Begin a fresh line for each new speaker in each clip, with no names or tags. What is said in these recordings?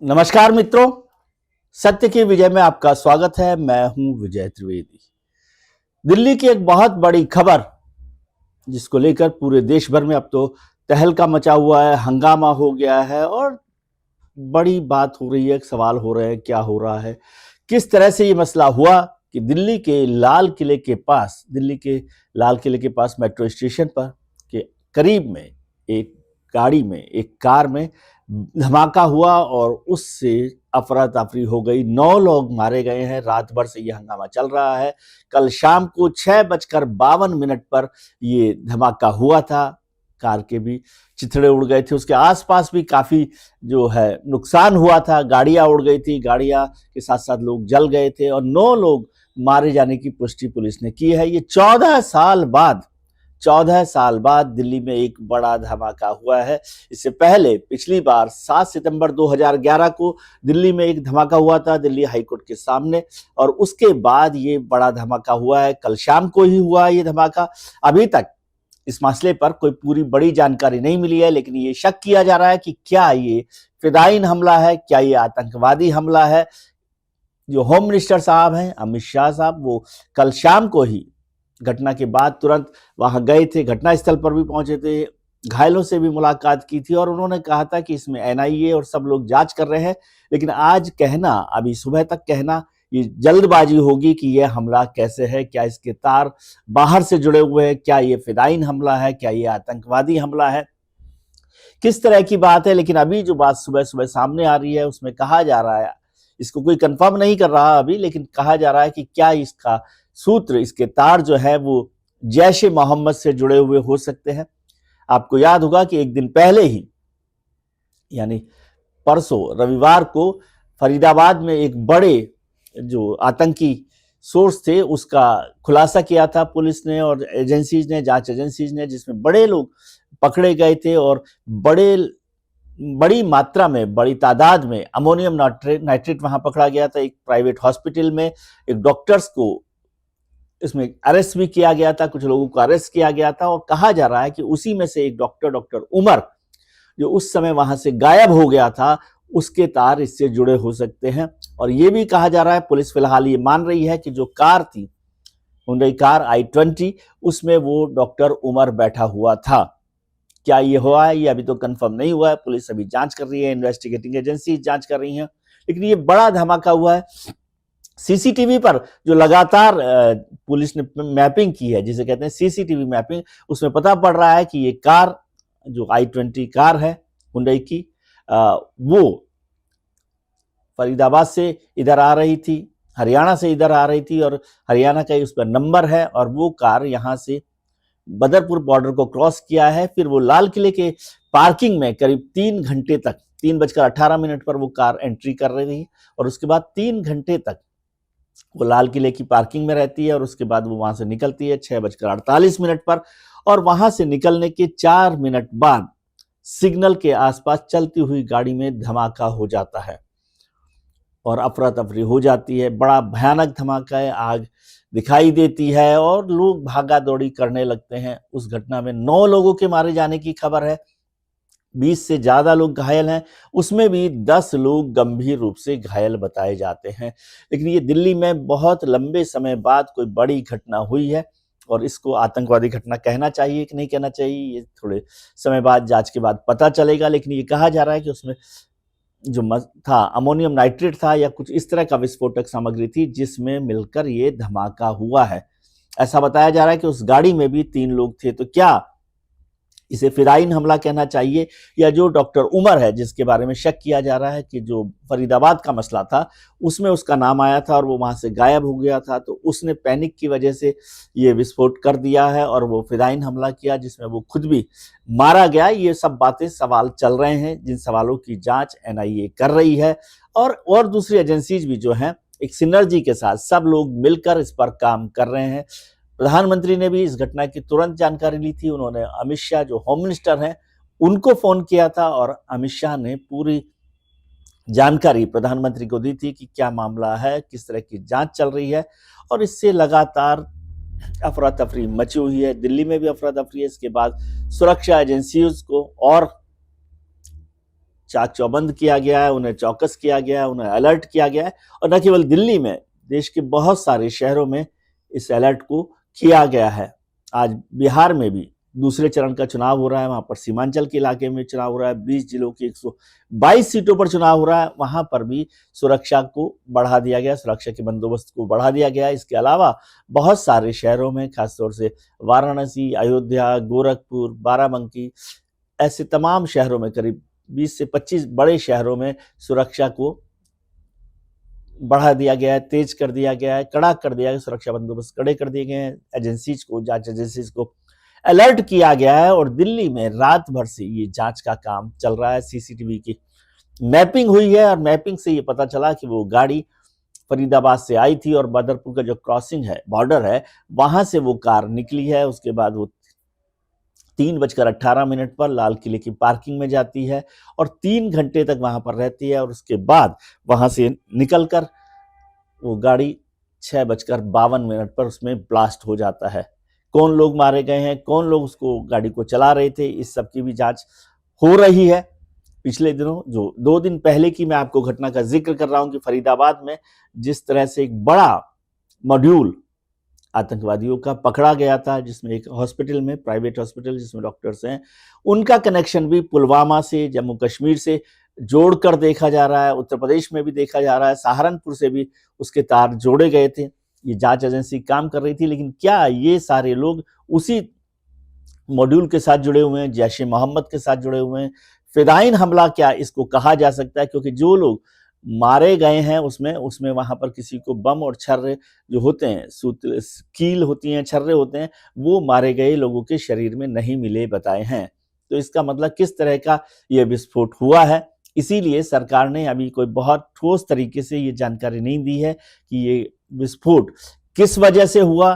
नमस्कार मित्रों, सत्य की विजय में आपका स्वागत है। मैं हूं विजय त्रिवेदी। दिल्ली की एक बहुत बड़ी खबर जिसको लेकर पूरे देश भर में अब तो तहलका मचा हुआ है, हंगामा हो गया है और बड़ी बात हो रही है, सवाल हो रहे हैं, क्या हो रहा है, किस तरह से ये मसला हुआ कि दिल्ली के लाल किले के पास मेट्रो स्टेशन पर के करीब में एक एक कार में धमाका हुआ और उससे अफरा तफरी हो गई। 9 लोग मारे गए हैं। रात भर से यह हंगामा चल रहा है। कल शाम को 6:52 पर ये धमाका हुआ था। कार के भी चिथड़े उड़ गए थे, उसके आसपास भी काफी जो है नुकसान हुआ था। गाड़ियां उड़ गई थी, गाड़ियां के साथ साथ लोग जल गए थे और 9 लोग मारे जाने की पुष्टि पुलिस ने की है। ये 14 साल बाद दिल्ली में एक बड़ा धमाका हुआ है। इससे पहले पिछली बार 7 सितंबर 2011 को दिल्ली में एक धमाका हुआ था, दिल्ली हाईकोर्ट के सामने, और उसके बाद ये बड़ा धमाका हुआ है। कल शाम को ही हुआ ये धमाका। अभी तक इस मसले पर कोई पूरी बड़ी जानकारी नहीं मिली है, लेकिन ये शक किया जा रहा है कि क्या ये फिदायीन हमला है, क्या ये आतंकवादी हमला है। जो होम मिनिस्टर साहब हैं, अमित शाह साहब, वो कल शाम को ही घटना के बाद तुरंत वहां गए थे, घटनास्थल पर भी पहुंचे थे, घायलों से भी मुलाकात की थी और उन्होंने कहा था कि इसमें एनआईए और सब लोग जांच कर रहे हैं। लेकिन आज कहना, अभी सुबह तक कहना, ये जल्दबाजी होगी कि यह हमला कैसे है, क्या इसके तार बाहर से जुड़े हुए हैं, क्या ये फिदायीन हमला है, क्या ये आतंकवादी हमला है, किस तरह की बात है। लेकिन अभी जो बात सुबह सुबह सामने आ रही है उसमें कहा जा रहा है, इसको कोई कंफर्म नहीं कर रहा अभी, लेकिन कहा जा रहा है कि क्या इसका सूत्र, इसके तार जो है वो जैश ए मोहम्मद से जुड़े हुए हो सकते हैं। आपको याद होगा कि एक दिन पहले ही, यानी परसों रविवार को, फरीदाबाद में एक बड़े जो आतंकी सोर्स थे उसका खुलासा किया था पुलिस ने और एजेंसीज ने, जांच एजेंसीज ने, जिसमें बड़े लोग पकड़े गए थे और बड़ी मात्रा में, बड़ी तादाद में अमोनियम नाइट्रेट वहां पकड़ा गया था। एक प्राइवेट हॉस्पिटल में एक डॉक्टर्स को इसमें अरेस्ट भी किया गया था, कुछ लोगों को अरेस्ट किया गया था और कहा जा रहा है कि उसी में से एक डॉक्टर उमर, जो उस समय वहां से गायब हो गया था, उसके तार इससे जुड़े हो सकते हैं। और ये भी कहा जा रहा है, पुलिस फिलहाल ये मान रही है कि जो कार थी, हुंडई कार i20, उसमें वो डॉक्टर उमर बैठा हुआ था। क्या ये हुआ है, ये अभी तो कंफर्म नहीं हुआ है। पुलिस अभी जांच कर रही है, इन्वेस्टिगेटिंग एजेंसी जांच कर रही है। लेकिन ये बड़ा धमाका हुआ है। सीसीटीवी पर जो लगातार पुलिस ने मैपिंग की है, जिसे कहते हैं सीसीटीवी मैपिंग, उसमें पता पड़ रहा है कि ये कार, जो i20 कार है हुंडई की, वो फरीदाबाद से इधर आ रही थी, हरियाणा से इधर आ रही थी और हरियाणा का उस पर नंबर है और वो कार यहाँ से बदरपुर बॉर्डर को क्रॉस किया है। फिर वो लाल किले के पार्किंग में करीब 3 घंटे तक, 3:18 पर वो कार एंट्री कर रही थी और उसके बाद 3 घंटे तक वो लाल किले की पार्किंग में रहती है और उसके बाद वो वहां से निकलती है 6:48 पर, और वहां से निकलने के 4 मिनट बाद सिग्नल के आसपास चलती हुई गाड़ी में धमाका हो जाता है और अफरा तफरी हो जाती है। बड़ा भयानक धमाका है, आग दिखाई देती है और लोग भागा दौड़ी करने लगते हैं। उस घटना में 9 लोगों के मारे जाने की खबर है, 20 से ज्यादा लोग घायल हैं, उसमें भी 10 लोग गंभीर रूप से घायल बताए जाते हैं। लेकिन ये दिल्ली में बहुत लंबे समय बाद कोई बड़ी घटना हुई है और इसको आतंकवादी घटना कहना चाहिए कि नहीं कहना चाहिए, ये थोड़े समय बाद, जांच के बाद पता चलेगा। लेकिन ये कहा जा रहा है कि उसमें जो था अमोनियम नाइट्रेट था या कुछ इस तरह का विस्फोटक सामग्री थी जिसमें मिलकर ये धमाका हुआ है। ऐसा बताया जा रहा है कि उस गाड़ी में भी 3 लोग थे। तो क्या इसे फिदायीन हमला कहना चाहिए, या जो डॉक्टर उमर है जिसके बारे में शक किया जा रहा है कि जो फरीदाबाद का मसला था उसमें उसका नाम आया था और वो वहां से गायब हो गया था, तो उसने पैनिक की वजह से ये विस्फोट कर दिया है और वो फिदायीन हमला किया जिसमें वो खुद भी मारा गया। ये सब बातें, सवाल चल रहे हैं जिन सवालों की जांच एनआईए कर रही है और दूसरी एजेंसीज भी जो हैं एक सिनर्जी के साथ सब लोग मिलकर इस पर काम कर रहे हैं। प्रधानमंत्री ने भी इस घटना की तुरंत जानकारी ली थी। उन्होंने अमित शाह, जो होम मिनिस्टर हैं, उनको फोन किया था और अमित शाह ने पूरी जानकारी प्रधानमंत्री को दी थी कि क्या मामला है, किस तरह की जांच चल रही है। और इससे लगातार अफरा तफरी मची हुई है, दिल्ली में भी अफरा तफरी है। इसके बाद सुरक्षा एजेंसियों को और चाक चौबंद किया गया है, उन्हें चौकस किया गया है, उन्हें अलर्ट किया गया है। और न केवल दिल्ली में, देश के बहुत सारे शहरों में इस अलर्ट को किया गया है। आज बिहार में भी दूसरे चरण का चुनाव हो रहा है, वहां पर सीमांचल के इलाके में चुनाव हो रहा है, 20 जिलों की 122 सीटों पर चुनाव हो रहा है। वहां पर भी सुरक्षा को बढ़ा दिया गया, सुरक्षा के बंदोबस्त को बढ़ा दिया गया। इसके अलावा बहुत सारे शहरों में, खासतौर से वाराणसी, अयोध्या, गोरखपुर, बाराबंकी, ऐसे तमाम शहरों में, करीब 20 से 25 बड़े शहरों में सुरक्षा को बढ़ा दिया गया है, तेज कर दिया गया है, कड़ा कर दिया गया, सुरक्षा बंदोबस्त कड़े कर दिए गए हैं। एजेंसीज को, जांच एजेंसीज को अलर्ट किया गया है और दिल्ली में रात भर से ये जांच का काम चल रहा है। सीसीटीवी की मैपिंग हुई है और मैपिंग से ये पता चला कि वो गाड़ी फरीदाबाद से आई थी और बदरपुर का जो क्रॉसिंग है, बॉर्डर है, वहां से वो कार निकली है। उसके बाद वो 3:18 पर लाल किले की पार्किंग में जाती है और 3 घंटे तक वहां पर रहती है और उसके बाद वहां से निकलकर वो गाड़ी 6:52 पर उसमें ब्लास्ट हो जाता है। कौन लोग मारे गए हैं, कौन लोग उसको गाड़ी को चला रहे थे, इस सब की भी जांच हो रही है। पिछले दिनों, जो 2 दिन पहले की मैं आपको घटना का जिक्र कर रहा हूं कि फरीदाबाद में जिस तरह से एक बड़ा मॉड्यूल आतंकवादियों का पकड़ा गया था, जिसमें एक हॉस्पिटल में, प्राइवेट हॉस्पिटल जिसमें डॉक्टर्स हैं, उनका कनेक्शन भी पुलवामा से, जम्मू कश्मीर से जोड़कर देखा जा रहा है। उत्तर प्रदेश में भी देखा जा रहा है, सहारनपुर से भी उसके तार जोड़े गए थे। ये जांच एजेंसी काम कर रही थी, लेकिन क्या ये सारे लोग उसी मॉड्यूल के साथ जुड़े हुए हैं, जैश ए मोहम्मद के साथ जुड़े हुए हैं? फिदाइन हमला क्या इसको कहा जा सकता है? क्योंकि जो लोग मारे गए हैं उसमें वहां पर किसी को बम और छर्रे जो होते हैं, कील होती हैं, छर्रे होते हैं, वो मारे गए लोगों के शरीर में नहीं मिले बताए हैं। तो इसका मतलब किस तरह का यह विस्फोट हुआ है। इसीलिए सरकार ने अभी कोई बहुत ठोस तरीके से ये जानकारी नहीं दी है कि ये विस्फोट किस वजह से हुआ,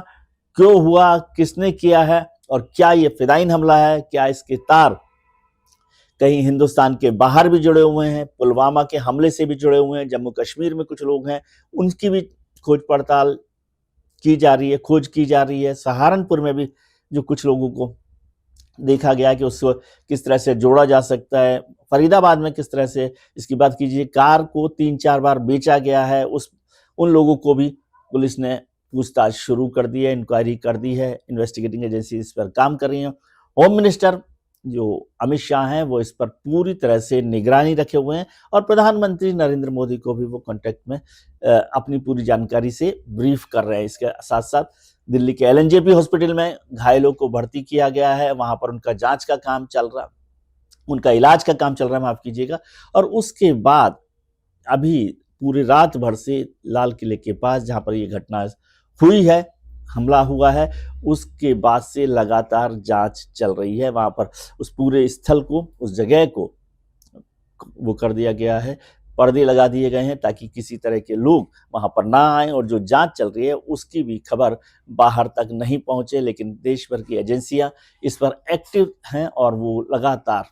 क्यों हुआ, किसने किया है और क्या ये फिदाइन हमला है, क्या इसके तार कहीं हिंदुस्तान के बाहर भी जुड़े हुए हैं, पुलवामा के हमले से भी जुड़े हुए हैं, जम्मू कश्मीर में कुछ लोग हैं, उनकी भी खोज पड़ताल की जा रही है, खोज की जा रही है। सहारनपुर में भी जो कुछ लोगों को देखा गया कि उसको किस तरह से जोड़ा जा सकता है। फरीदाबाद में किस तरह से, इसकी बात कीजिए, कार को 3-4 बार बेचा गया है, उन लोगों को भी पुलिस ने पूछताछ शुरू कर दी है, इंक्वायरी कर दी है, इन्वेस्टिगेटिंग एजेंसी इस पर काम कर रही है। होम मिनिस्टर जो अमित शाह हैं वो इस पर पूरी तरह से निगरानी रखे हुए हैं और प्रधानमंत्री नरेंद्र मोदी को भी वो कांटेक्ट में अपनी पूरी जानकारी से ब्रीफ कर रहे हैं। इसके साथ साथ दिल्ली के एलएनजेपी हॉस्पिटल में घायलों को भर्ती किया गया है, वहां पर उनका जांच का काम चल रहा, उनका इलाज का काम चल रहा है, माफ कीजिएगा। और उसके बाद अभी पूरी रात भर से लाल किले के पास जहां पर ये घटना हुई है, हमला हुआ है, उसके बाद से लगातार जांच चल रही है। वहां पर उस पूरे स्थल को, उस जगह को वो कर दिया गया है, पर्दे लगा दिए गए हैं ताकि किसी तरह के लोग वहां पर ना आए और जो जांच चल रही है उसकी भी खबर बाहर तक नहीं पहुंचे। लेकिन देश भर की एजेंसियां इस पर एक्टिव हैं और वो लगातार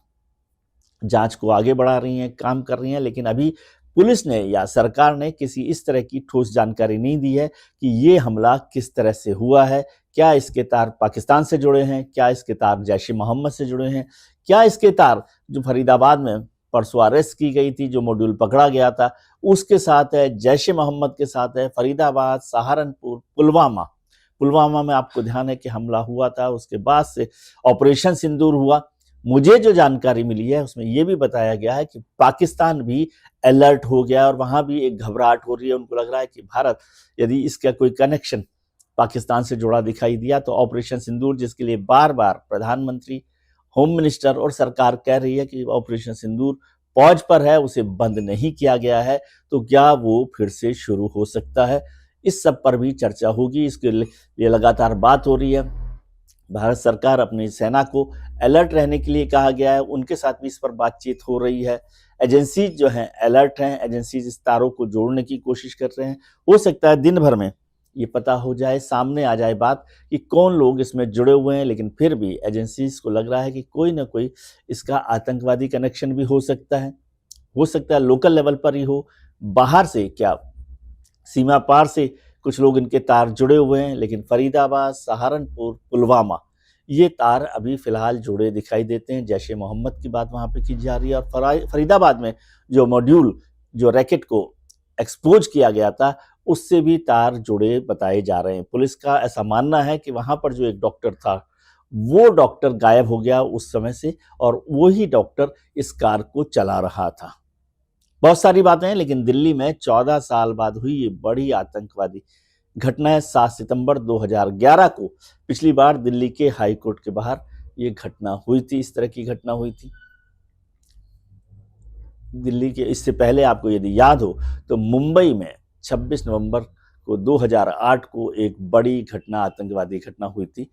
जांच को आगे बढ़ा रही हैं, काम कर रही हैं। लेकिन अभी पुलिस ने या सरकार ने किसी इस तरह की ठोस जानकारी नहीं दी है कि ये हमला किस तरह से हुआ है, क्या इसके तार पाकिस्तान से जुड़े हैं, क्या इसके तार जैश ए मोहम्मद से जुड़े हैं, क्या इसके तार जो फरीदाबाद में परसों अरेस्ट की गई थी, जो मॉड्यूल पकड़ा गया था, उसके साथ है, जैश ए मोहम्मद के साथ है। फरीदाबाद, सहारनपुर, पुलवामा में आपको ध्यान है कि हमला हुआ था, उसके बाद से ऑपरेशन सिंदूर हुआ। मुझे जो जानकारी मिली है उसमें यह भी बताया गया है कि पाकिस्तान भी अलर्ट हो गया और वहां भी एक घबराहट हो रही है। उनको लग रहा है कि भारत, यदि इसका कोई कनेक्शन पाकिस्तान से जुड़ा दिखाई दिया तो ऑपरेशन सिंदूर, जिसके लिए बार बार प्रधानमंत्री, होम मिनिस्टर और सरकार कह रही है कि ऑपरेशन सिंदूर पॉज पर है, उसे बंद नहीं किया गया है, तो क्या वो फिर से शुरू हो सकता है? इस सब पर भी चर्चा होगी, इसके लिए लगातार बात हो रही है। भारत सरकार अपनी सेना को अलर्ट रहने के लिए कहा गया है, उनके साथ भी इस पर बातचीत हो रही है। एजेंसीज जो हैं अलर्ट हैं, एजेंसीज इस तारों को जोड़ने की कोशिश कर रहे हैं। हो सकता है दिन भर में ये पता हो जाए, सामने आ जाए बात कि कौन लोग इसमें जुड़े हुए हैं। लेकिन फिर भी एजेंसीज को लग रहा है कि कोई ना कोई इसका आतंकवादी कनेक्शन भी हो सकता है लोकल लेवल पर ही हो, बाहर से क्या सीमा पार से कुछ लोग इनके तार जुड़े हुए हैं। लेकिन फरीदाबाद, सहारनपुर, पुलवामा, ये तार अभी फिलहाल जुड़े दिखाई देते हैं। जैश ए मोहम्मद की बात वहां पे की जा रही है और फरीदाबाद में जो मॉड्यूल, जो रैकेट को एक्सपोज किया गया था, उससे भी तार जुड़े बताए जा रहे हैं। पुलिस का ऐसा मानना है कि वहां पर जो एक डॉक्टर था, वो डॉक्टर गायब हो गया उस समय से, और वही डॉक्टर इस कार को चला रहा था। बहुत सारी बातें हैं, लेकिन दिल्ली में 14 साल बाद हुई ये बड़ी आतंकवादी घटना है। 7 सितंबर 2011 को पिछली बार दिल्ली के हाई कोर्ट के बाहर ये घटना हुई थी, इस तरह की घटना हुई थी दिल्ली के। इससे पहले आपको यदि याद हो तो मुंबई में 26 नवंबर को 2008 को एक बड़ी घटना, आतंकवादी घटना हुई थी।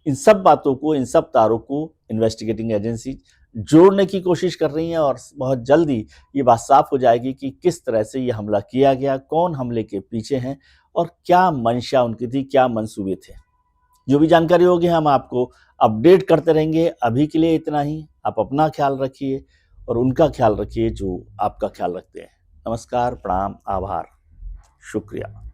इन सब बातों को, इन सब तारों को इन्वेस्टिगेटिंग एजेंसी जोड़ने की कोशिश कर रही हैं और बहुत जल्दी ये बात साफ हो जाएगी कि किस तरह से ये हमला किया गया, कौन हमले के पीछे हैं और क्या मंशा उनकी थी, क्या मंसूबे थे। जो भी जानकारी होगी हम आपको अपडेट करते रहेंगे। अभी के लिए इतना ही। आप अपना ख्याल रखिए और उनका ख्याल रखिए जो आपका ख्याल रखते हैं। नमस्कार, प्रणाम, आभार, शुक्रिया।